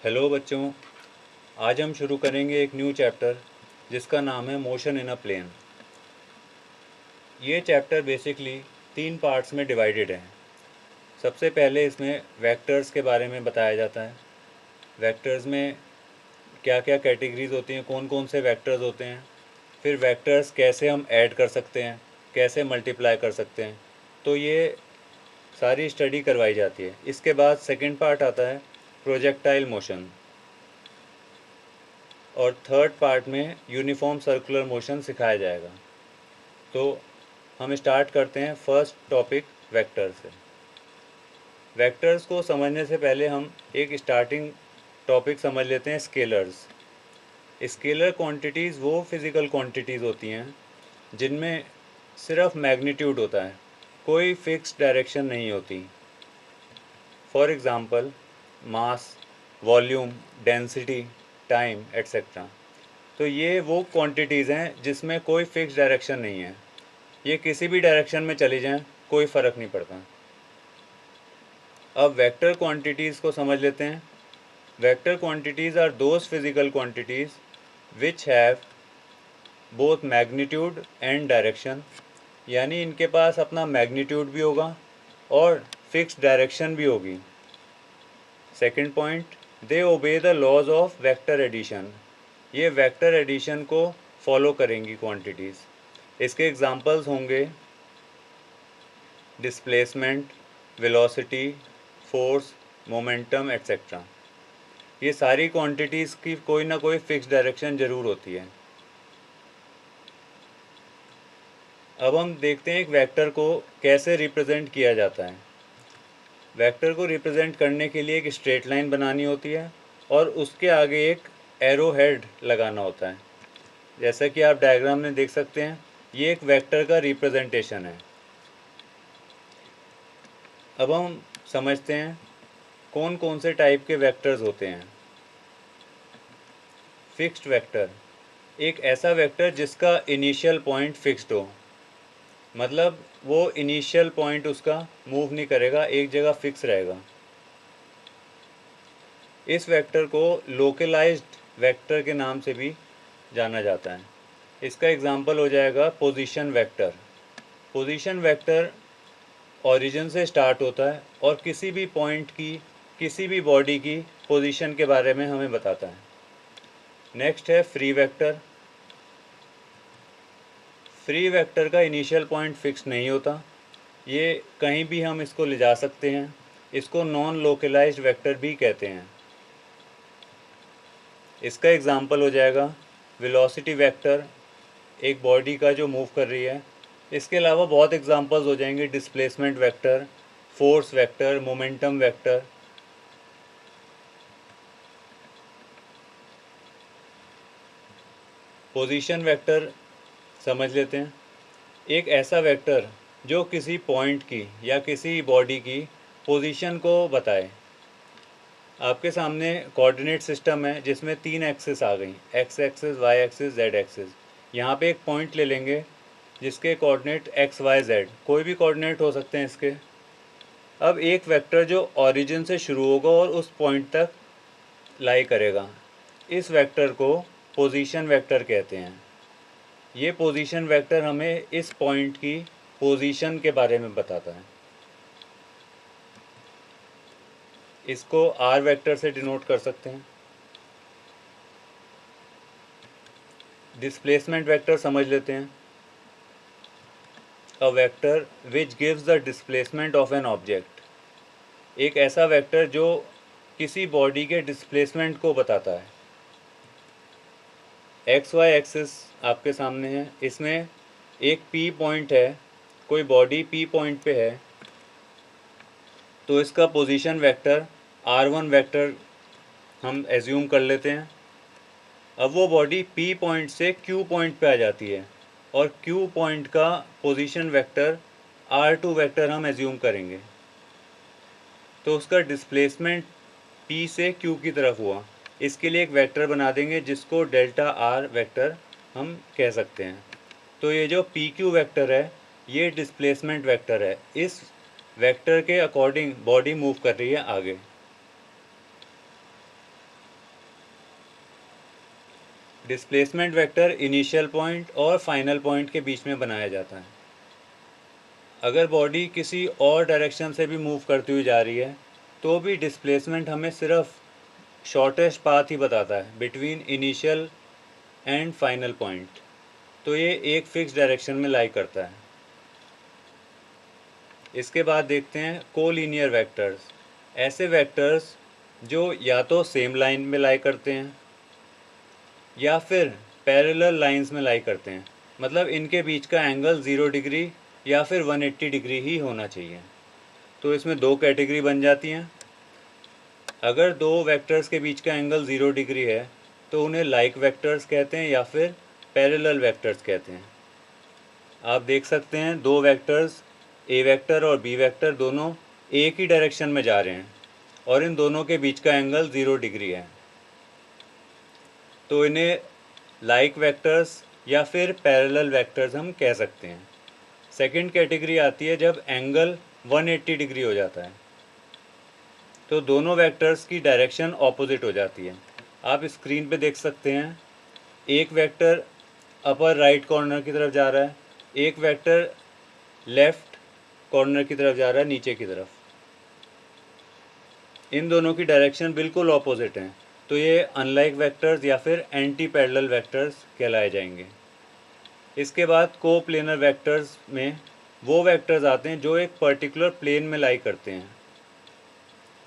Hello बच्चों, आज हम शुरू करेंगे एक न्यू चैप्टर जिसका नाम है मोशन इन अ प्लेन। ये चैप्टर बेसिकली 3 पार्ट्स में डिवाइडेड है। सबसे पहले इसमें वेक्टर्स के बारे में बताया जाता है। वेक्टर्स में क्या क्या कैटेगरीज होती हैं, कौन कौन से वेक्टर्स होते हैं, फिर वेक्टर्स कैसे हम ऐड कर सकते हैं, कैसे मल्टीप्लाई कर सकते हैं, तो ये सारी स्टडी करवाई जाती है। इसके बाद सेकंड पार्ट आता है प्रोजेक्टाइल मोशन, और थर्ड पार्ट में यूनिफॉर्म सर्कुलर मोशन सिखाया जाएगा। तो हम स्टार्ट करते हैं फर्स्ट टॉपिक वेक्टर से। वेक्टर्स को समझने से पहले हम एक स्टार्टिंग टॉपिक समझ लेते हैं, स्केलर्स। स्केलर क्वांटिटीज़ वो फिज़िकल क्वांटिटीज़ होती हैं जिनमें सिर्फ मैग्नीट्यूड होता है, कोई फिक्स डायरेक्शन नहीं होती। For example mass, volume, density, time etcetera. तो ये वो क्वांटिटीज़ हैं जिसमें कोई फिक्स डायरेक्शन नहीं है, ये किसी भी डायरेक्शन में चली जाएं, कोई फ़र्क नहीं पड़ता। अब वेक्टर क्वांटिटीज़ को समझ लेते हैं। Vector quantities are those physical quantities which have both magnitude and direction, यानी इनके पास अपना मैग्नीट्यूड भी होगा और फिक्स डायरेक्शन भी होगी। Second point, they obey the laws of vector addition, ये वेक्टर एडिशन को फॉलो करेंगी क्वांटिटीज़। इसके एग्जांपल्स होंगे displacement, velocity, force, momentum etcetera. ये सारी क्वांटिटीज़ की कोई ना कोई फिक्स डायरेक्शन ज़रूर होती है। अब हम देखते हैं एक वेक्टर को कैसे रिप्रेजेंट किया जाता है। वेक्टर को रिप्रेजेंट करने के लिए एक स्ट्रेट लाइन बनानी होती है और उसके आगे एक एरो हेड लगाना होता है। जैसा कि आप डायग्राम में देख सकते हैं, ये एक वेक्टर का रिप्रेजेंटेशन है। अब हम समझते हैं कौन कौन से टाइप के वेक्टर्स होते हैं। फिक्स्ड वेक्टर, एक ऐसा वेक्टर जिसका इनिशियल पॉइंट फिक्स्ड हो, मतलब वो इनिशियल पॉइंट उसका मूव नहीं करेगा, एक जगह फिक्स रहेगा। इस वेक्टर को लोकलाइज्ड वेक्टर के नाम से भी जाना जाता है। इसका एग्जांपल हो जाएगा position vector. Position vector origin से स्टार्ट होता है और किसी भी पॉइंट की, किसी भी बॉडी की पोजीशन के बारे में हमें बताता है। नेक्स्ट है फ्री वेक्टर। फ्री वेक्टर का इनिशियल पॉइंट फिक्स नहीं होता, ये कहीं भी हम इसको ले जा सकते हैं। इसको नॉन लोकलाइज्ड वेक्टर भी कहते हैं। इसका एग्जांपल हो जाएगा वेलोसिटी वेक्टर, एक बॉडी का जो मूव कर रही है। इसके अलावा बहुत एग्जांपल्स हो जाएंगे, displacement vector, force vector, momentum vector. Position vector समझ लेते हैं। एक ऐसा वेक्टर जो किसी पॉइंट की या किसी बॉडी की पोजीशन को बताए। आपके सामने कोऑर्डिनेट सिस्टम है जिसमें 3 एक्सिस आ गई, X axis, Y axis, Z axis. यहाँ पे एक पॉइंट ले लेंगे जिसके कोऑर्डिनेट एक्स, वाई, जेड, कोई भी कोऑर्डिनेट हो सकते हैं इसके। अब एक वेक्टर जो ओरिजिन से शुरू होगा और उस पॉइंट तक लाई करेगा, इस वेक्टर को पोजीशन वेक्टर कहते हैं। ये पोजीशन वेक्टर हमें इस पॉइंट की पोजीशन के बारे में बताता है। इसको आर वेक्टर से डिनोट कर सकते हैं। डिस्प्लेसमेंट वेक्टर समझ लेते हैं। A vector which gives the displacement of an object, एक ऐसा वेक्टर जो किसी बॉडी के डिस्प्लेसमेंट को बताता है। एक्स वाई एक्सिस आपके सामने है, इसमें एक पी पॉइंट है, कोई बॉडी पी पॉइंट पे है, तो इसका पोजीशन वेक्टर R1 वेक्टर हम एज्यूम कर लेते हैं। अब वो बॉडी P पॉइंट से Q पॉइंट पे आ जाती है और Q पॉइंट का पोजीशन वेक्टर R2 वेक्टर हम एज्यूम करेंगे, तो उसका डिस्प्लेसमेंट P से Q की तरफ हुआ। इसके लिए एक वेक्टर बना देंगे जिसको डेल्टा R वेक्टर हम कह सकते हैं। तो ये जो PQ वेक्टर है, ये डिस्प्लेसमेंट वेक्टर है। इस वेक्टर के अकॉर्डिंग बॉडी मूव कर रही है आगे। डिस्प्लेसमेंट वेक्टर इनिशियल पॉइंट और फाइनल पॉइंट के बीच में बनाया जाता है। अगर बॉडी किसी और डायरेक्शन से भी मूव करती हुई जा रही है तो भी डिस्प्लेसमेंट हमें सिर्फ शॉर्टेस्ट पाथ ही बताता है between initial and final point. तो ये एक फिक्स डायरेक्शन में लाई करता है। इसके बाद देखते हैं कोलिनियर वेक्टर्स। ऐसे वेक्टर्स जो या तो सेम लाइन में लाई करते हैं या फिर पैरेलल लाइंस में लाई करते हैं, मतलब इनके बीच का एंगल 0 डिग्री या फिर 180 डिग्री ही होना चाहिए। तो इसमें दो कैटेगरी बन जाती हैं। अगर दो वेक्टर्स के बीच का एंगल 0 डिग्री है तो उन्हें लाइक वेक्टर्स कहते हैं या फिर पैरेलल वेक्टर्स कहते हैं। आप देख सकते हैं दो वेक्टर्स ए वेक्टर और बी वेक्टर दोनों एक ही डायरेक्शन में जा रहे हैं और इन दोनों के बीच का एंगल 0 डिग्री है, तो इन्हें लाइक वेक्टर्स या फिर पैरेलल वेक्टर्स हम कह सकते हैं। सेकंड कैटेगरी आती है जब एंगल 180 डिग्री हो जाता है, तो दोनों वेक्टर्स की डायरेक्शन ऑपोजिट हो जाती है। आप स्क्रीन पे देख सकते हैं एक वेक्टर अपर राइट कॉर्नर की तरफ जा रहा है, एक वेक्टर लेफ़्ट कॉर्नर की तरफ जा रहा है, नीचे की तरफ। इन दोनों की डायरेक्शन बिल्कुल ऑपोजिट हैं, तो ये अनलाइक वेक्टर्स या फिर एंटी पैरेलल वेक्टर्स कहलाए जाएंगे। इसके बाद कोप्लेनर वेक्टर्स में वो वेक्टर्स आते हैं जो एक पर्टिकुलर प्लेन में लाई करते हैं।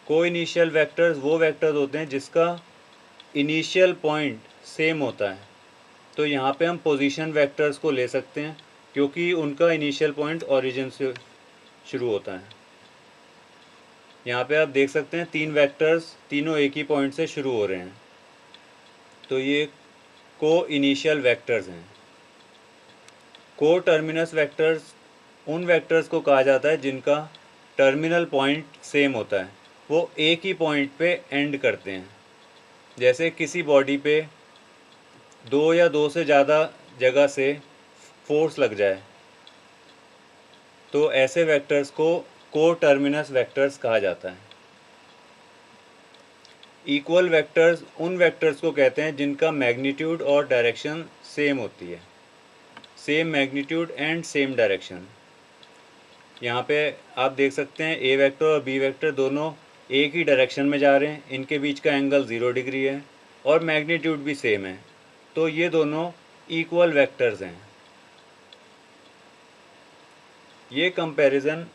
को इनिशियल वेक्टर्स वो वेक्टर्स होते हैं जिसका इनिशियल पॉइंट सेम होता है, तो यहाँ पे हम पोजीशन वेक्टर्स को ले सकते हैं क्योंकि उनका इनिशियल पॉइंट ओरिजिन से शुरू होता है। यहाँ पे आप देख सकते हैं तीन वेक्टर्स तीनों एक ही पॉइंट से शुरू हो रहे हैं, तो ये को इनिशियल वेक्टर्स हैं। को टर्मिनस वेक्टर्स उन वेक्टर्स को कहा जाता है जिनका टर्मिनल पॉइंट सेम होता है, वो एक ही पॉइंट पे एंड करते हैं। जैसे किसी बॉडी पे दो या दो से ज़्यादा जगह से फोर्स लग जाए तो ऐसे वेक्टर्स को कोटर्मिनस वेक्टर्स कहा जाता है। इक्वल वेक्टर्स उन वेक्टर्स को कहते हैं जिनका मैग्नीट्यूड और डायरेक्शन सेम होती है, same magnitude and same direction. यहाँ पे आप देख सकते हैं ए वेक्टर और बी वेक्टर दोनों एक ही डायरेक्शन में जा रहे हैं, इनके बीच का एंगल 0 डिग्री है और मैग्नीट्यूड भी सेम है, तो ये दोनों इक्वल वेक्टर्स हैं। ये कंपैरिजन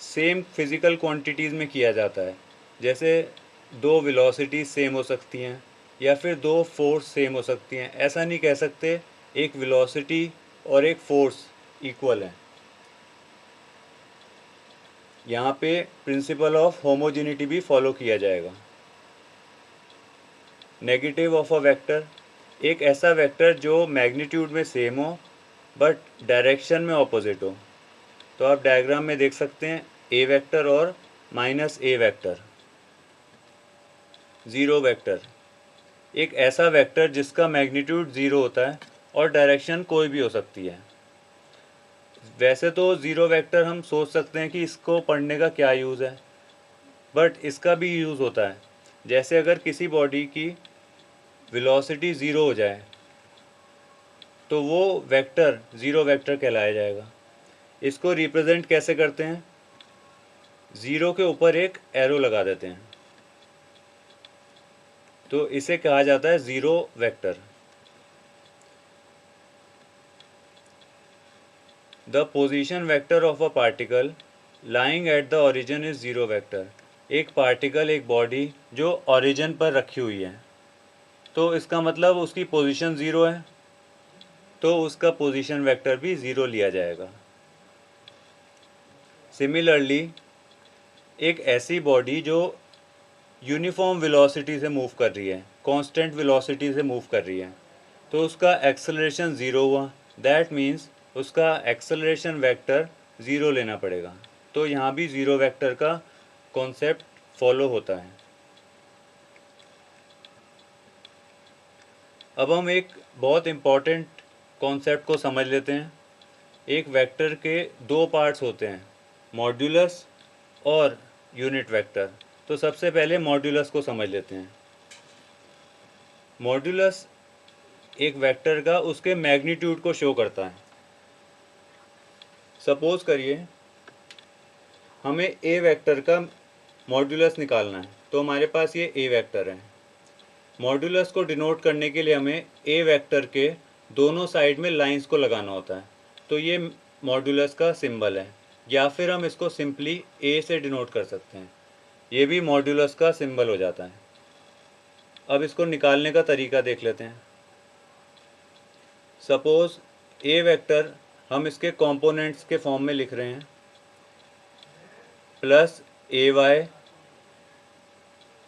सेम फिज़िकल क्वांटिटीज़ में किया जाता है, जैसे दो वेलोसिटीज़ सेम हो सकती हैं या फिर दो फोर्स सेम हो सकती हैं। ऐसा नहीं कह सकते एक वेलोसिटी और एक फोर्स इक्वल है। यहाँ पे प्रिंसिपल ऑफ होमोजेनिटी भी फॉलो किया जाएगा। नेगेटिव ऑफ अ वेक्टर एक ऐसा वेक्टर जो मैग्नीट्यूड में सेम हो बट डायरेक्शन में ऑपोजिट हो। तो आप डायग्राम में देख सकते हैं ए वेक्टर और माइनस ए वेक्टर। ज़ीरो वेक्टर एक ऐसा वेक्टर जिसका मैग्नीट्यूड 0 होता है और डायरेक्शन कोई भी हो सकती है। वैसे तो ज़ीरो वेक्टर हम सोच सकते हैं कि इसको पढ़ने का क्या यूज़ है, बट इसका भी यूज़ होता है। जैसे अगर किसी बॉडी की वेलोसिटी 0 हो जाए तो वो वेक्टर ज़ीरो वेक्टर कहलाया जाएगा। इसको रिप्रेजेंट कैसे करते हैं, 0 के ऊपर एक एरो लगा देते हैं, तो इसे कहा जाता है zero vector. The position vector of a particle lying at the origin is zero vector. एक पार्टिकल एक बॉडी जो ओरिजिन पर रखी हुई है, तो इसका मतलब उसकी पोजीशन 0 है, तो उसका पोजीशन वेक्टर भी 0 लिया जाएगा। सिमिलरली एक ऐसी बॉडी जो यूनिफॉर्म वेलोसिटी से मूव कर रही है, कांस्टेंट वेलोसिटी से मूव कर रही है, तो उसका एक्सेलरेशन 0 हुआ, दैट मीन्स उसका एक्सेलरेशन वेक्टर 0 लेना पड़ेगा। तो यहाँ भी ज़ीरो वेक्टर का कॉन्सेप्ट फॉलो होता है। अब हम एक बहुत इम्पॉर्टेंट कॉन्सेप्ट को समझ लेते हैं। एक वेक्टर के दो पार्ट्स होते हैं, मॉड्यूलस और यूनिट वेक्टर। तो सबसे पहले मॉड्यूलस को समझ लेते हैं। मॉड्यूलस एक वेक्टर का उसके मैग्नीट्यूड को शो करता है। सपोज करिए हमें ए वेक्टर का मॉड्यूलस निकालना है, तो हमारे पास ये ए वेक्टर है। मॉड्यूलस को डिनोट करने के लिए हमें ए वेक्टर के दोनों साइड में लाइंस को लगाना होता है, तो ये मॉड्यूलस का सिंबल है। या फिर हम इसको सिंपली ए से डिनोट कर सकते हैं, ये भी मॉड्यूलस का सिंबल हो जाता है। अब इसको निकालने का तरीका देख लेते हैं। सपोज ए वेक्टर हम इसके कंपोनेंट्स के फॉर्म में लिख रहे हैं, plus a y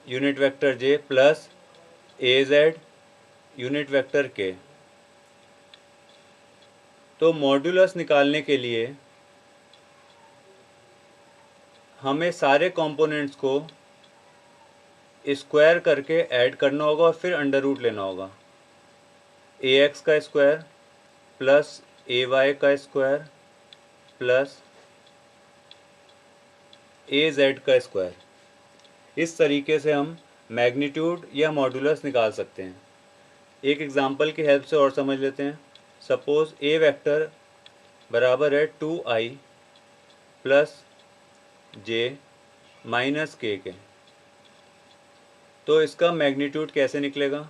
unit vector J plus A Z unit vector के। तो मॉड्यूलस निकालने के लिए हमें सारे कंपोनेंट्स को स्क्वायर करके ऐड करना होगा और फिर अंडर रूट लेना होगा। ए एक्स का स्क्वायर प्लस ए वाई का स्क्वायर प्लस ए जेड का स्क्वायर। इस तरीके से हम मैग्नीट्यूड या मॉड्यूलस निकाल सकते हैं। एक एग्जांपल की हेल्प से और समझ लेते हैं। सपोज ए वेक्टर बराबर है 2i प्लस जे माइनस के तो इसका मैग्नीट्यूड कैसे निकलेगा?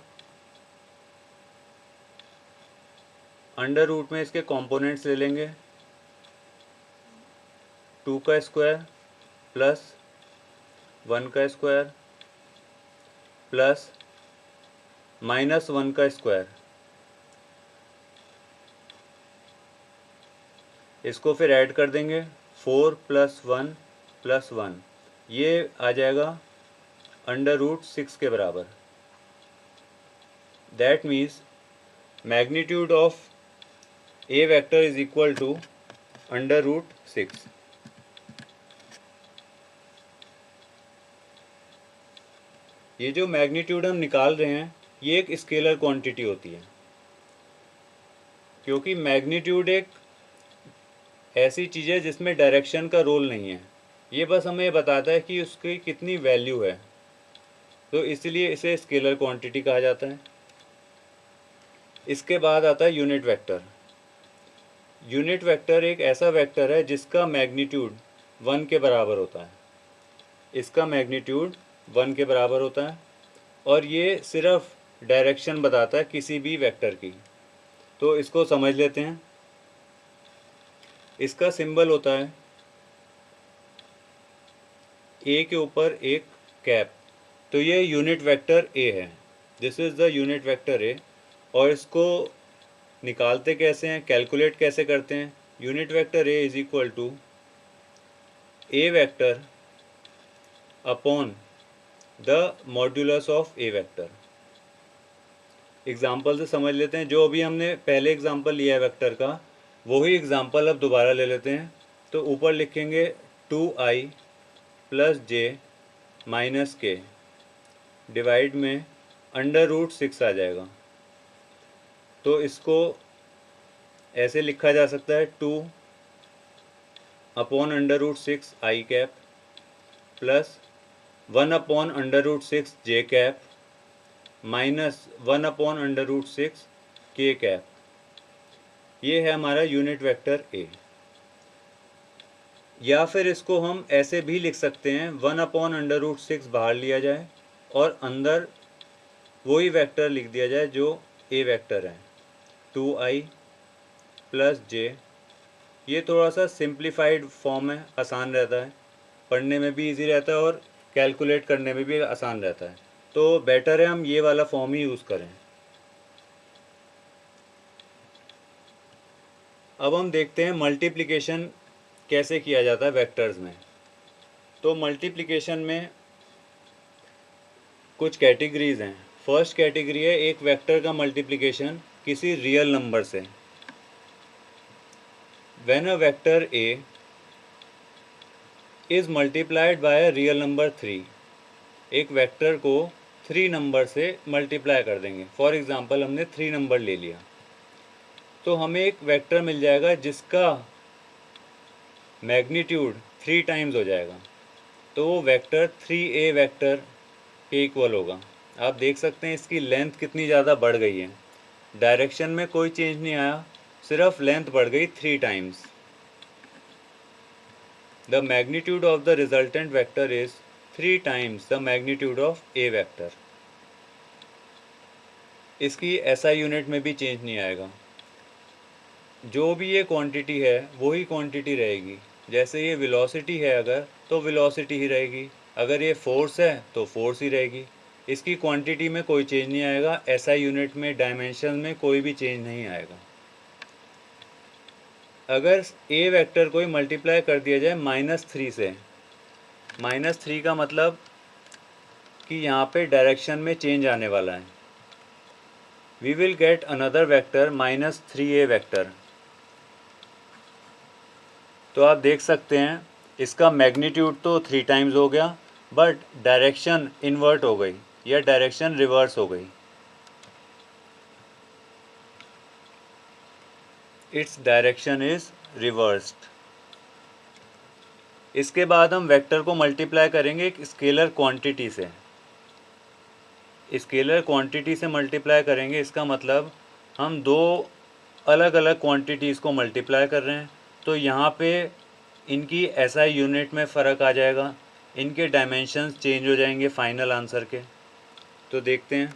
अंडर रूट में इसके कंपोनेंट्स ले लेंगे, 2 का स्क्वायर प्लस 1 का स्क्वायर प्लस माइनस 1 का स्क्वायर। इसको फिर ऐड कर देंगे, 4 प्लस 1 प्लस 1, ये आ जाएगा अंडर रूट 6 के बराबर। That means magnitude of A vector is equal to under root 6। ये जो मैग्नीट्यूड हम निकाल रहे हैं ये एक स्केलर क्वांटिटी होती है, क्योंकि मैग्नीट्यूड एक ऐसी चीज़ है जिसमें डायरेक्शन का रोल नहीं है। ये बस हमें बताता है कि उसकी कितनी वैल्यू है, तो इसलिए इसे स्केलर क्वांटिटी कहा जाता है। इसके बाद आता है यूनिट वेक्टर। यूनिट वेक्टर एक ऐसा वेक्टर है जिसका मैग्नीट्यूड 1 के बराबर होता है। इसका मैग्नीट्यूड 1 के बराबर होता है और ये सिर्फ डायरेक्शन बताता है किसी भी वेक्टर की। तो इसको समझ लेते हैं। इसका सिंबल होता है ए के ऊपर एक कैप, तो ये यूनिट वेक्टर ए है। This is the unit vector A. और इसको निकालते कैसे हैं, कैलकुलेट कैसे करते हैं? Unit vector A is equal to A vector upon the modulus of A vector. Example से समझ लेते हैं। जो अभी हमने पहले एग्जाम्पल लिया है वेक्टर का, वही एग्जाम्पल अब दोबारा ले लेते हैं। तो ऊपर लिखेंगे 2i plus j minus k divide में अंडर रूट 6 आ जाएगा। तो इसको ऐसे लिखा जा सकता है 2 upon under root 6 i cap plus 1 upon under root 6 j cap minus 1 upon under root 6 k cap. ये है हमारा यूनिट वेक्टर ए। या फिर इसको हम ऐसे भी लिख सकते हैं, 1 अपॉन अंडर रूट 6 बाहर लिया जाए और अंदर वही वेक्टर लिख दिया जाए जो ए वेक्टर है, 2i प्लस जे। ये थोड़ा सा सिंप्लीफाइड फॉर्म है, आसान रहता है, पढ़ने में भी इजी रहता है और कैलकुलेट करने में भी आसान रहता है। तो बेटर है हम ये वाला फॉर्म ही यूज़ करें। अब हम देखते हैं मल्टीप्लिकेशन कैसे किया जाता है वेक्टर्स में। तो मल्टीप्लिकेशन में कुछ कैटेगरीज हैं। फर्स्ट कैटेगरी है एक वेक्टर का मल्टीप्लिकेशन किसी रियल नंबर से। When a vector A is multiplied bye a real number 3, एक वेक्टर को 3 नंबर से मल्टीप्लाई कर देंगे। फॉर एग्जांपल हमने 3 नंबर ले लिया, तो हमें एक वेक्टर मिल जाएगा जिसका मैग्नीट्यूड 3 टाइम्स हो जाएगा। तो वो वेक्टर 3a वेक्टर के इक्वल होगा। आप देख सकते हैं इसकी लेंथ कितनी ज़्यादा बढ़ गई है। डायरेक्शन में कोई चेंज नहीं आया, सिर्फ लेंथ बढ़ गई 3 times. The magnitude of the resultant vector is 3 times the magnitude of A vector. इसकी एसआई यूनिट में भी चेंज नहीं आएगा, जो भी ये क्वांटिटी है वही क्वांटिटी रहेगी। जैसे ये वेलोसिटी है अगर, तो वेलोसिटी ही रहेगी, अगर ये फोर्स है तो फोर्स ही रहेगी। इसकी क्वांटिटी में कोई चेंज नहीं आएगा, एसआई यूनिट में डायमेंशन में कोई भी चेंज नहीं आएगा। अगर ए वेक्टर को ही मल्टीप्लाई कर दिया जाए -3 से, -3 का मतलब कि यहाँ पे डायरेक्शन में चेंज आने वाला है। We will get another vector -3a vector. तो आप देख सकते हैं इसका मैग्नीट्यूड तो 3 टाइम्स हो गया, बट डायरेक्शन इन्वर्ट हो गई या डायरेक्शन रिवर्स हो गई। Its direction is reversed. इसके बाद हम वेक्टर को मल्टीप्लाई करेंगे एक स्केलर क्वांटिटी से। स्केलर क्वांटिटी से मल्टीप्लाई करेंगे, इसका मतलब हम दो अलग अलग क्वांटिटीज़ को मल्टीप्लाई कर रहे हैं। तो यहाँ पे इनकी एसआई यूनिट में फ़र्क आ जाएगा, इनके डायमेंशंस चेंज हो जाएंगे फाइनल आंसर के। तो देखते हैं,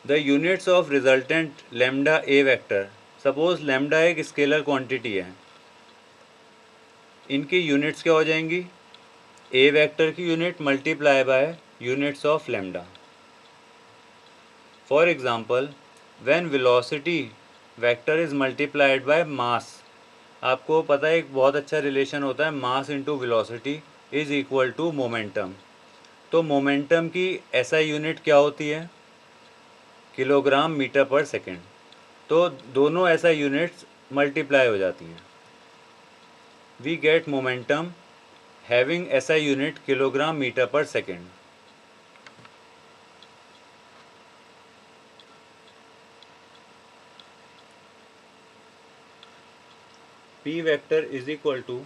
the units of resultant lambda A vector. Suppose lambda एक स्केलर क्वांटिटी है, इनकी यूनिट्स क्या हो जाएंगी, ए वेक्टर की unit multiply by units of lambda. For example, when velocity vector is multiplied by mass. आपको पता है एक बहुत अच्छा रिलेशन होता है, mass into velocity is equal to momentum. तो मोमेंटम की एसआई यूनिट क्या होती है, किलोग्राम मीटर पर सेकेंड। तो दोनों एसआई यूनिट्स मल्टीप्लाई हो जाती हैं। We get momentum having SI unit kilogram metre per second. P vector is equal to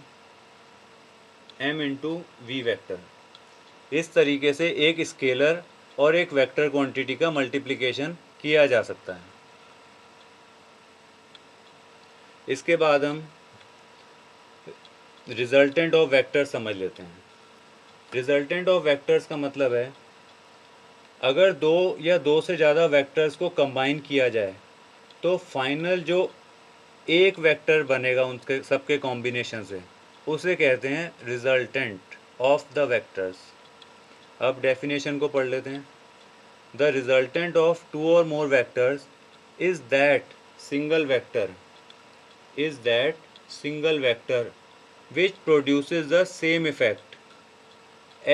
m into v vector. इस तरीके से एक स्केलर और एक वेक्टर क्वांटिटी का मल्टीप्लिकेशन किया जा सकता है। इसके बाद हम रिजल्टेंट ऑफ वेक्टर समझ लेते हैं। रिजल्टेंट ऑफ वेक्टर्स का मतलब है अगर दो या दो से ज़्यादा वेक्टर्स को कंबाइन किया जाए तो फाइनल जो एक वेक्टर बनेगा उनके सबके कॉम्बिनेशन से, उसे कहते हैं रिजल्टेंट ऑफ द वेक्टर्स। अब डेफिनेशन को पढ़ लेते हैं। The resultant of two or more vectors is that single vector which produces the same effect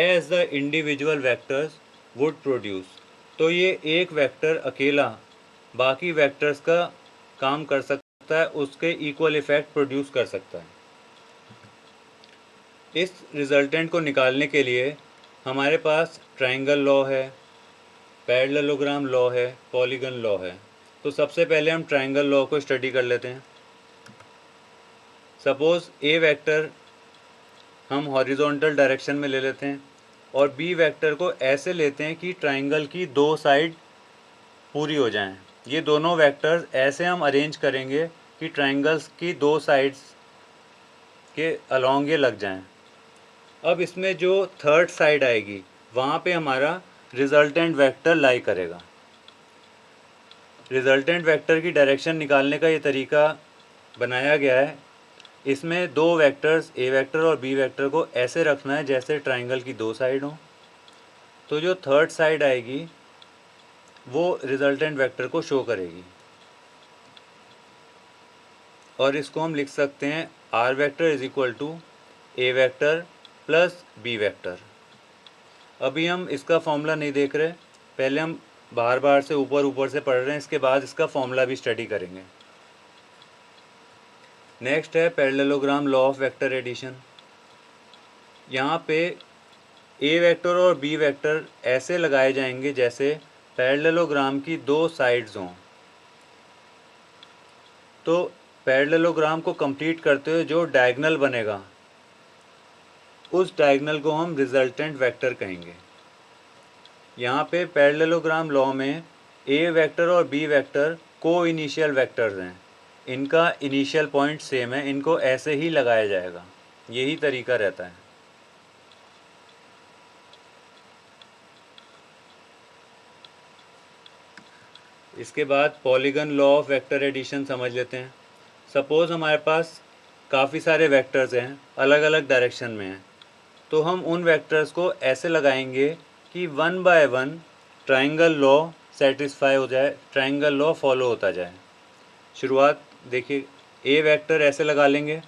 as the individual vectors would produce। तो ये एक वेक्टर अकेला बाकी वेक्टर्स का काम कर सकता है, उसके इक्वल इफेक्ट प्रोड्यूस कर सकता है। इस रिजल्टेंट को निकालने के लिए हमारे पास ट्रायंगल लॉ है, पैरेललोग्राम लॉ है, पॉलीगन लॉ है। तो सबसे पहले हम ट्रायंगल लॉ को स्टडी कर लेते हैं। सपोज ए वेक्टर हम हॉरिजॉन्टल डायरेक्शन में ले लेते हैं और बी वेक्टर को ऐसे लेते हैं कि ट्रायंगल की दो साइड पूरी हो जाएं। ये दोनों वेक्टर्स ऐसे हम अरेंज करेंगे कि ट्रायंगल्स की दो साइड्स के अलोंग ये लग जाएं। अब इसमें जो थर्ड साइड आएगी वहाँ पे हमारा रिजल्टेंट वेक्टर लाई करेगा। रिजल्टेंट वेक्टर की डायरेक्शन निकालने का ये तरीका बनाया गया है। इसमें दो वेक्टर्स ए वेक्टर और बी वेक्टर को ऐसे रखना है जैसे ट्रायंगल की दो साइड हों। तो जो थर्ड साइड आएगी वो रिजल्टेंट वेक्टर को शो करेगी और इसको हम लिख सकते हैं R vector is equal to A vector plus B vector. अभी हम इसका फॉर्मूला नहीं देख रहे, पहले हम बार से ऊपर से पढ़ रहे हैं, इसके बाद इसका फॉर्मूला भी स्टडी करेंगे। नेक्स्ट है parallelogram law of vector addition. यहाँ पे ए वेक्टर और बी वेक्टर ऐसे लगाए जाएंगे जैसे पैरेललोग्राम की दो साइड्स हों। तो पैरेललोग्राम को कंप्लीट करते हुए जो डायगोनल बनेगा उस डायगोनल को हम रिजल्टेंट वेक्टर कहेंगे। यहाँ पे पैरेललोग्राम लॉ में ए वेक्टर और बी वेक्टर को इनिशियल वेक्टर्स हैं, इनका इनिशियल पॉइंट सेम है, इनको ऐसे ही लगाया जाएगा, यही तरीका रहता है। इसके बाद polygon law of vector addition समझ लेते हैं। सपोज़ हमारे पास काफ़ी सारे वेक्टर्स हैं, अलग अलग डायरेक्शन में हैं, तो हम उन वेक्टर्स को ऐसे लगाएंगे कि one by one triangle law satisfy हो जाए, ट्राइंगल लॉ फॉलो होता जाए। शुरुआत देखिए, ए वेक्टर ऐसे लगा लेंगे,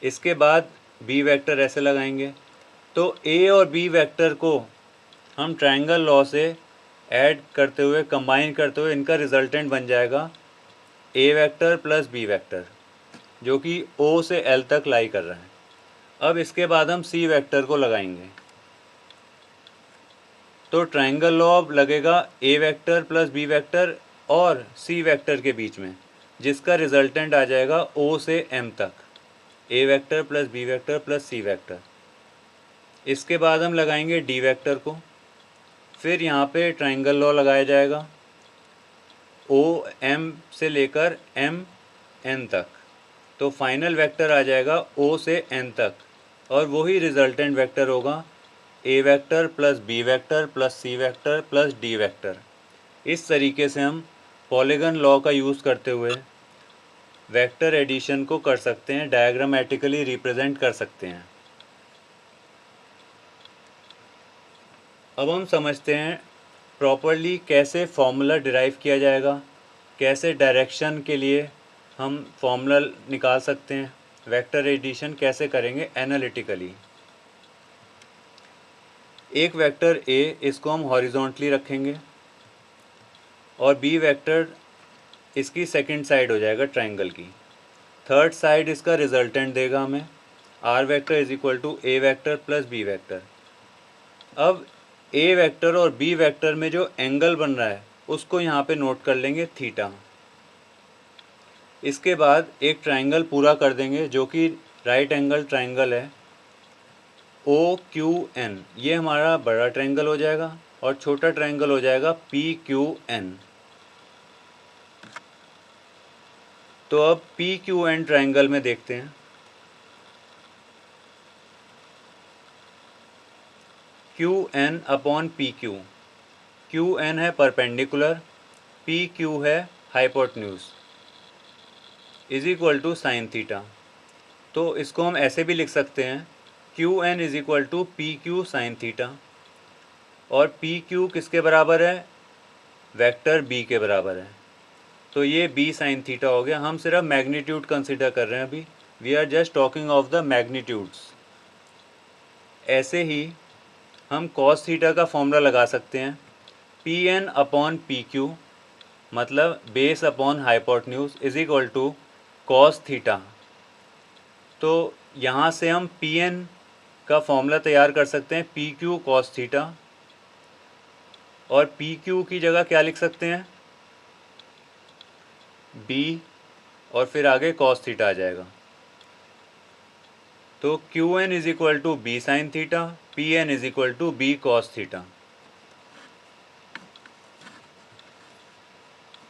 इसके बाद बी वेक्टर ऐसे लगाएंगे, तो ए और बी वेक्टर को हम ट्राइंगल लॉ से ऐड करते हुए, कंबाइन करते हुए इनका रिजल्टेंट बन जाएगा ए वेक्टर प्लस बी वेक्टर, जो कि ओ से एल तक लाई कर रहा है। अब इसके बाद हम सी वेक्टर को लगाएंगे, तो ट्राइंगल लॉ अब लगेगा ए वेक्टर प्लस बी वेक्टर और सी वेक्टर के बीच में, जिसका रिजल्टेंट आ जाएगा ओ से एम तक, a vector plus B vector plus c vector. इसके बाद हम लगाएंगे डी वेक्टर को, फिर यहाँ पे ट्राइंगल लॉ लगाया जाएगा ओ एम से लेकर एम एन तक, तो फाइनल वेक्टर आ जाएगा ओ से एन तक, और वही रिजल्टेंट वेक्टर होगा a vector plus B vector plus c vector plus d vector. इस तरीके से हम पॉलीगन लॉ का यूज़ करते हुए वेक्टर एडिशन को कर सकते हैं, डायग्रामेटिकली रिप्रेजेंट कर सकते हैं। अब हम समझते हैं प्रॉपरली कैसे फॉर्मूला डिराइव किया जाएगा, कैसे डायरेक्शन के लिए हम फॉर्मूला निकाल सकते हैं, वेक्टर एडिशन कैसे करेंगे एनालिटिकली। एक वेक्टर ए, इसको हम हॉरिजॉन्टली रखेंगे और बी वेक्टर इसकी सेकंड साइड हो जाएगा ट्राइंगल की, थर्ड साइड इसका रिजल्टेंट देगा हमें R vector is equal to A vector plus B vector. अब ए वेक्टर और बी वेक्टर में जो एंगल बन रहा है उसको यहाँ पे नोट कर लेंगे थीटा। इसके बाद एक ट्राइंगल पूरा कर देंगे जो कि राइट एंगल ट्राइंगल है ओ क्यू एन, ये हमारा बड़ा ट्राइंगल हो जाएगा और छोटा ट्राइंगल हो जाएगा पी क्यू एन। तो अब पी क्यू एन ट्राइंगल में देखते हैं, Q N upon P Q, Q N है परपेंडिकुलर, पी क्यू है hypotenuse, is equal to sine theta. तो इसको हम ऐसे भी लिख सकते हैं Q N is equal to P Q sine theta, और पी क्यू किसके बराबर है, वेक्टर बी के बराबर है, तो ये बी साइन थीटा हो गया। हम सिर्फ मैग्नीट्यूड कंसिडर कर रहे हैं अभी, we are just talking of the magnitudes. ऐसे ही हम कॉस थीटा का फॉर्मूला लगा सकते हैं, p n upon P q मतलब base upon hypotenuse is equal to cos theta. तो यहाँ से हम पी एन का फॉर्मूला तैयार कर सकते हैं पी क्यू कॉस थीटा, और पी क्यू की जगह क्या लिख सकते हैं बी, और फिर आगे कॉस थीटा आ जाएगा। तो Q N is equal to B sine theta, P N is equal to B cos theta.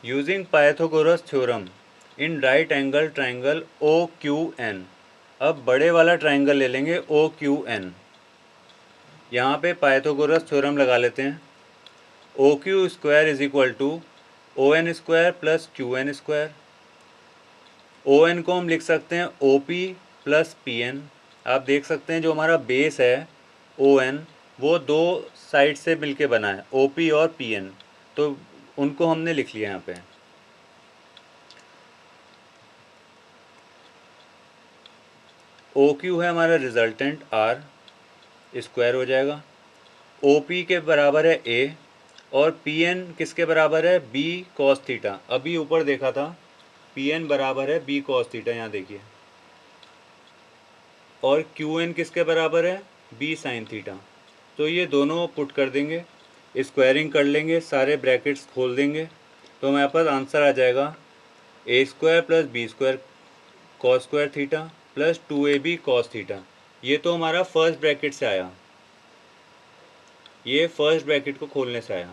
Using Pythagoras theorem in right angle triangle O Q N, अब बड़े वाला ट्राइंगल ले लेंगे ओ क्यू एन, यहाँ पे पाइथागोरस थ्योरम लगा लेते हैं, O Q square is equal to O N square plus Q N square. O N को हम लिख सकते हैं O P plus P N. आप देख सकते हैं जो हमारा बेस है ओ एन, वो दो साइड से मिलके बना है ओ पी और पी एन, तो उनको हमने लिख लिया यहाँ पे। ओ क्यू है हमारा रिजल्टेंट आर, स्क्वायर हो जाएगा, ओ पी के बराबर है ए, और पी एन किसके बराबर है बी कॉस थीटा। अभी ऊपर देखा था पी एन बराबर है बी कॉस थीटा, यहाँ देखिए, और क्यू एन किसके बराबर है बी साइन थीटा। तो ये दोनों पुट कर देंगे, स्क्वायरिंग कर लेंगे, सारे ब्रैकेट्स खोल देंगे, तो हमारे पास आंसर आ जाएगा a square plus B square cos square theta plus 2ab cos theta. ये तो हमारा फर्स्ट ब्रैकेट से आया, ये फर्स्ट ब्रैकेट को खोलने से आया।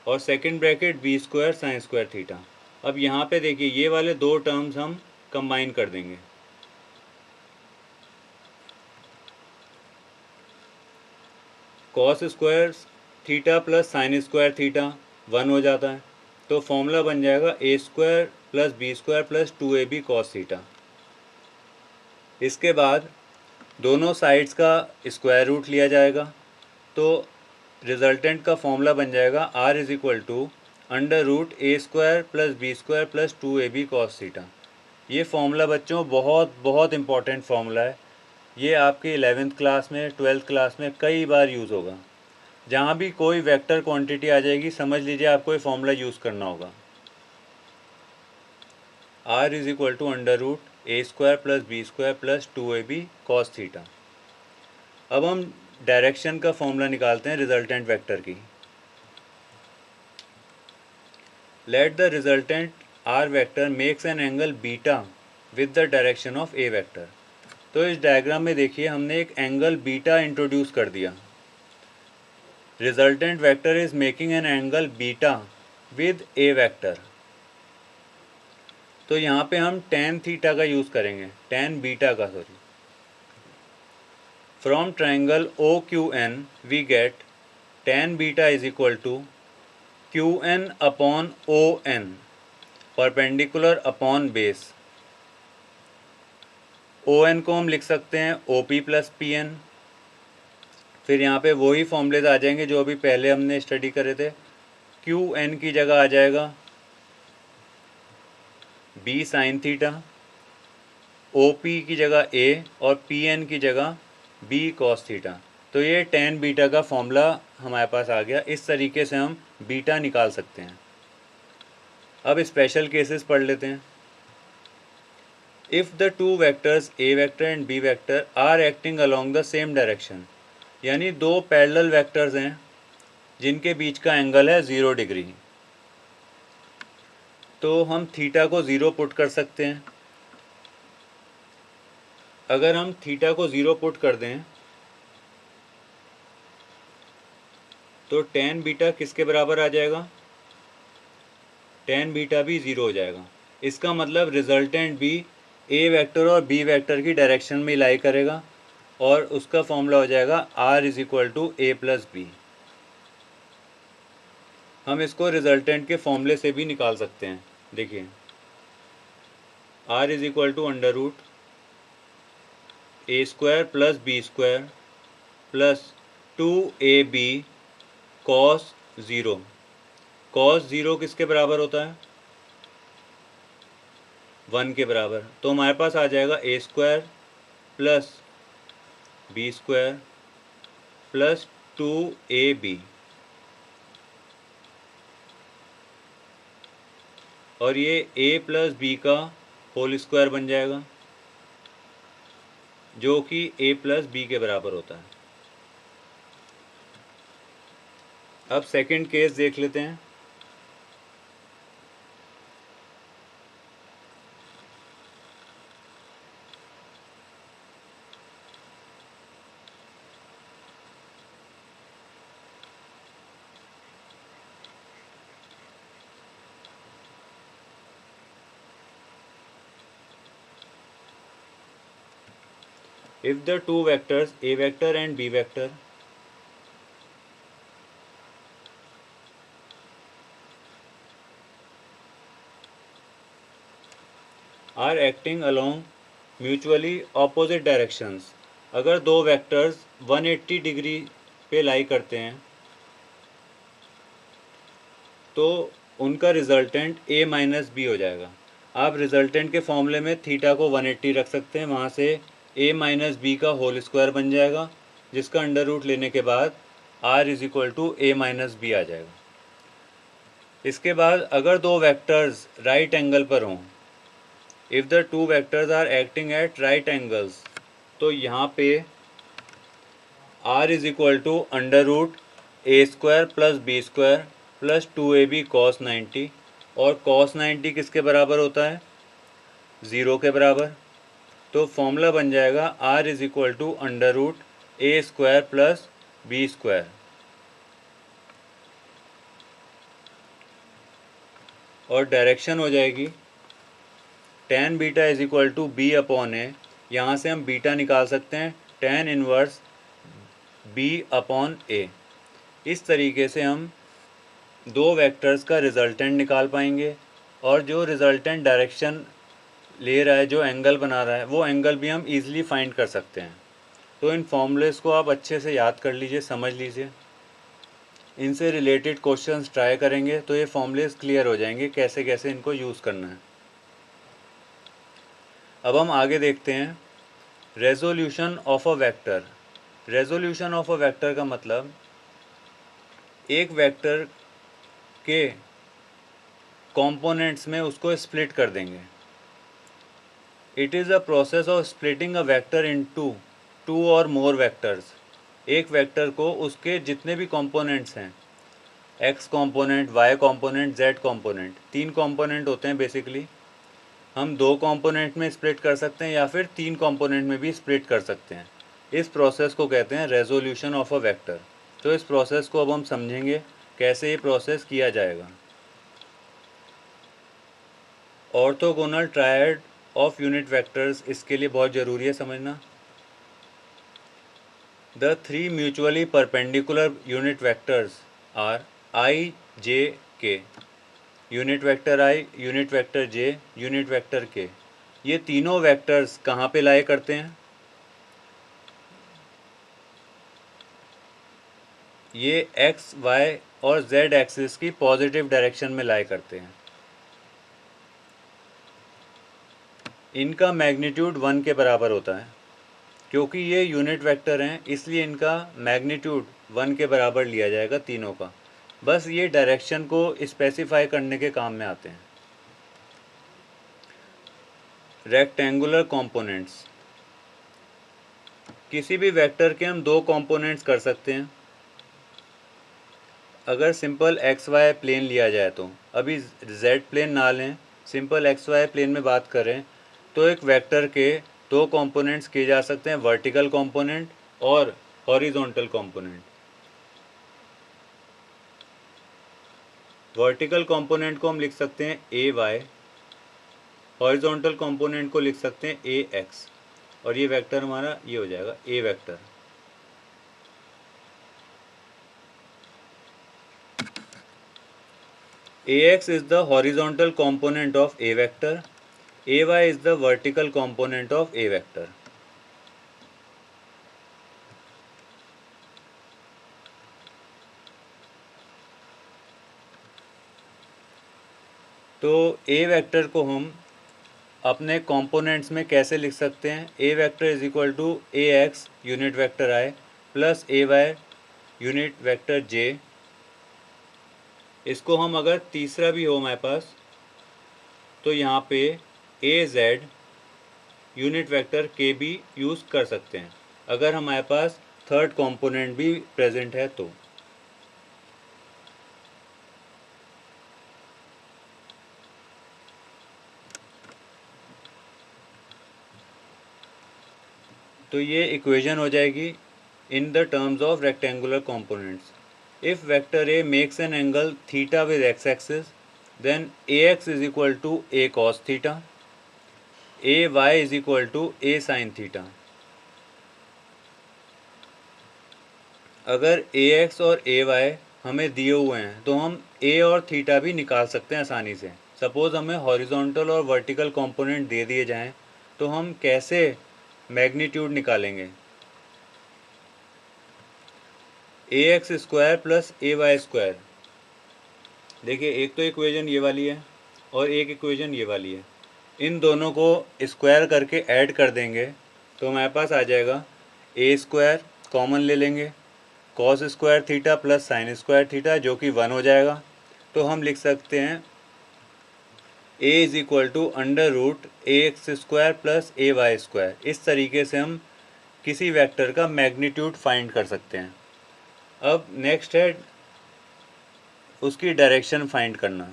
और second bracket B square sine square theta. अब यहाँ पे देखिए ये वाले दो टर्म्स हम कंबाइन कर देंगे। Cos square theta plus sine square theta 1 हो जाता है, तो फॉर्मूला बन जाएगा a square plus B square plus 2ab cos theta. इसके बाद दोनों साइड्स का स्क्वायर रूट लिया जाएगा, तो रिजल्टेंट का फॉर्मूला बन जाएगा r is equal to under root A square plus B square plus 2ab cos theta. ये फॉर्मूला बच्चों बहुत बहुत इंपॉर्टेंट फार्मूला है। ये आपके 11th क्लास में 12th क्लास में कई बार यूज़ होगा। जहाँ भी कोई वेक्टर क्वांटिटी आ जाएगी समझ लीजिए आपको ये फॉर्मूला यूज़ करना होगा। r is equal to under root A square plus B square plus 2ab cos theta. अब हम डायरेक्शन का फॉर्मूला निकालते हैं रिजल्टेंट वेक्टर की। Let the resultant r vector makes an angle beta with the direction of a vector. तो इस diagram में देखिए हमने एक एंगल बीटा इंट्रोड्यूस कर दिया। Resultant vector is making an angle beta with A vector. तो यहाँ पे हम tan थीटा का यूज़ करेंगे, tan बीटा का sorry. From triangle OQN we get tan beta is equal to QN upon ON perpendicular upon base. ON को हम लिख सकते हैं OP प्लस PN। फिर यहाँ पे वही फॉर्मूलेज आ जाएंगे जो अभी पहले हमने स्टडी करे थे। QN की जगह आ जाएगा B साइन थीटा, OP की जगह A और PN की जगह B कॉस थीटा। तो ये tan बीटा का फॉर्मूला हमारे पास आ गया। इस तरीके से हम बीटा निकाल सकते हैं। अब स्पेशल केसेस पढ़ लेते हैं। If the two vectors A vector and B vector are acting along the same direction, यानी दो पैरेलल वेक्टर्स हैं जिनके बीच का एंगल है 0 डिग्री, तो हम थीटा को 0 पुट कर सकते हैं। अगर हम थीटा को 0 पुट कर दें तो tan बीटा किसके बराबर आ जाएगा? tan बीटा भी 0 हो जाएगा। इसका मतलब रिजल्टेंट भी ए वेक्टर और बी वेक्टर की डायरेक्शन में लाई करेगा और उसका फॉर्मूला हो जाएगा r is equal to A plus B. हम इसको रिजल्टेंट के फॉर्मूले से भी निकाल सकते हैं। देखिए r is equal to under root A square plus B square plus 2ab cos 0। Cos 0 किसके बराबर होता है? 1 के बराबर। तो हमारे पास आ जाएगा a square plus B square plus 2ab और ये a प्लस बी का होल स्क्वायर बन जाएगा जो कि a प्लस बी के बराबर होता है। अब सेकंड केस देख लेते हैं। If the two vectors a vector and b vector are acting along mutually opposite directions, अगर दो वेक्टर्स 180 डिग्री पे लाई करते हैं तो उनका रिजल्टेंट a माइनस बी हो जाएगा। आप रिजल्टेंट के फॉर्मूले में थीटा को 180 रख सकते हैं, वहाँ से a माइनस बी का होल स्क्वायर बन जाएगा जिसका अंडर रूट लेने के बाद r is equal to a minus b आ जाएगा। इसके बाद अगर दो वेक्टर्स राइट एंगल पर हों, if the two vectors are acting at right angles, तो यहाँ पे r is equal to under root A square plus B square plus 2ab cos 90 और कॉस 90 किसके बराबर होता है? 0 के बराबर। तो फॉर्मूला बन जाएगा r is equal to under root A square plus B square. और डायरेक्शन हो जाएगी tan beta is equal to b upon a. यहाँ से हम बीटा निकाल सकते हैं tan inverse b upon a. इस तरीके से हम दो वेक्टर्स का रिजल्टेंट निकाल पाएंगे, और जो रिजल्टेंट डायरेक्शन ले रहा है, जो एंगल बना रहा है, वो एंगल भी हम इजीली फाइंड कर सकते हैं। तो इन फॉर्मूलेस को आप अच्छे से याद कर लीजिए, समझ लीजिए। इनसे रिलेटेड क्वेश्चंस ट्राई करेंगे तो ये फॉर्मूलेस क्लियर हो जाएंगे कैसे कैसे इनको यूज़ करना है। अब हम आगे देखते हैं resolution of a vector. Resolution of a vector का मतलब एक वेक्टर के कंपोनेंट्स में उसको स्प्लिट कर देंगे। It is a process of splitting a vector into two or more vectors. एक वेक्टर को उसके जितने भी कंपोनेंट्स हैं, X component, Y component, Z component, तीन कंपोनेंट होते हैं बेसिकली। हम दो कंपोनेंट में स्प्लिट कर सकते हैं या फिर तीन कंपोनेंट में भी स्प्लिट कर सकते हैं। इस प्रोसेस को कहते हैं रेजोल्यूशन ऑफ अ वेक्टर। तो इस प्रोसेस को अब हम समझेंगे कैसे ये प्रोसेस किया जाएगा। Orthogonal triad of unit vectors, इसके लिए बहुत ज़रूरी है समझना। The three mutually perpendicular unit vectors are i j k. Unit vector i, unit vector j, unit vector k. ये तीनों वेक्टर्स कहाँ पे लाई करते हैं? ये एक्स, वाई और जेड एक्सिस की पॉजिटिव डायरेक्शन में लाई करते हैं। इनका मैग्नीट्यूड 1 के बराबर होता है। क्योंकि ये यूनिट वेक्टर हैं इसलिए इनका मैग्नीट्यूड 1 के बराबर लिया जाएगा तीनों का। बस ये डायरेक्शन को स्पेसिफाई करने के काम में आते हैं। Rectangular components. किसी भी वेक्टर के हम दो कंपोनेंट्स कर सकते हैं। अगर सिंपल एक्स वाई प्लेन लिया जाए तो, अभी जेड प्लेन ना लें, सिंपल एक्स वाई प्लेन में बात करें तो एक वेक्टर के दो कंपोनेंट्स किए जा सकते हैं, वर्टिकल कंपोनेंट और हॉरिजॉन्टल कंपोनेंट। वर्टिकल कंपोनेंट को हम लिख सकते हैं ए वाई, हॉरिजॉन्टल कंपोनेंट को लिख सकते हैं ए एक्स, और ये वेक्टर हमारा ये हो जाएगा ए vector. Ax is the horizontal component of A vector, Ay is the vertical component of A vector. तो A वेक्टर को हम अपने कंपोनेंट्स में कैसे लिख सकते हैं? A vector is equal to a x unit vector i plus a y unit vector j. इसको हम अगर तीसरा भी हो हमारे पास तो यहाँ पे ए जेड यूनिट वेक्टर के भी यूज़ कर सकते हैं, अगर हमारे पास थर्ड कंपोनेंट भी प्रेजेंट है तो। तो ये इक्वेशन हो जाएगी in the terms of rectangular components. If vector A makes an angle theta with X axis then A X is equal to A cos theta, A Y is equal to A sine theta. अगर A x और ए Y हमें दिए हुए हैं तो हम ए और theta भी निकाल सकते हैं आसानी से। सपोज़ हमें हॉरिजॉन्टल और वर्टिकल कंपोनेंट दे दिए जाएं तो हम कैसे मैग्नीट्यूड निकालेंगे? ए x square plus a y square. देखिए एक तो इक्वेशन ये वाली है और एक इक्वेशन ये वाली है, इन दोनों को स्क्वायर करके ऐड कर देंगे तो हमारे पास आ जाएगा ए स्क्वायर, कॉमन ले लेंगे, cos square theta plus sine square theta जो कि 1 हो जाएगा। तो हम लिख सकते हैं a is equal to under root a x square plus a y square. इस तरीके से हम किसी वेक्टर का मैग्नीट्यूड फाइंड कर सकते हैं। अब नेक्स्ट है उसकी डायरेक्शन फाइंड करना।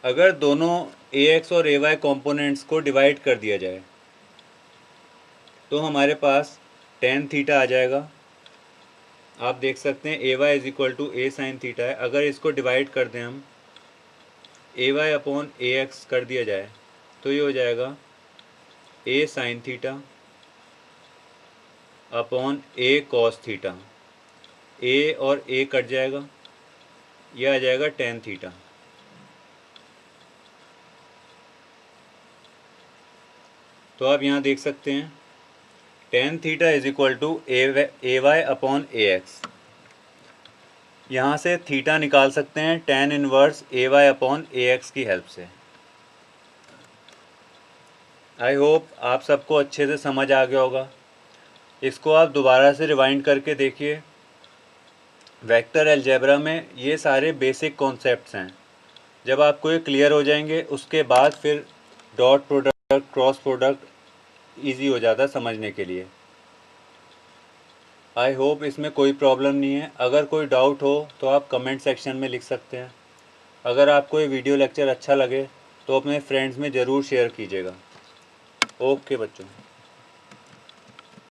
अगर दोनों ए एक्स और ए वाई कॉम्पोनेंट्स को डिवाइड कर दिया जाए तो हमारे पास टेन थीटा आ जाएगा। आप देख सकते हैं a Y is equal to A sine theta है। अगर इसको डिवाइड कर दें हम a Y upon A x कर दिया जाए तो ये हो जाएगा a sine theta upon a cos theta. A और ए कट जाएगा, यह आ जाएगा टेन थीटा। तो आप यहाँ देख सकते हैं tan theta is equal to A Y upon A X. यहाँ से थीटा निकाल सकते हैं tan inverse A Y upon A X की हेल्प से। आई होप आप सबको अच्छे से समझ आ गया होगा। इसको आप दोबारा से रिवाइंड करके देखिए। वेक्टर अलजेब्रा में ये सारे बेसिक कॉन्सेप्ट्स हैं। जब आपको ये क्लियर हो जाएंगे उसके बाद फिर dot product, cross product easy हो जाता है समझने के लिए। आई होप इसमें कोई प्रॉब्लम नहीं है। अगर कोई डाउट हो तो आप कमेंट सेक्शन में लिख सकते हैं। अगर आपको ये वीडियो लेक्चर अच्छा लगे तो अपने फ्रेंड्स में ज़रूर शेयर कीजिएगा। ओके बच्चों।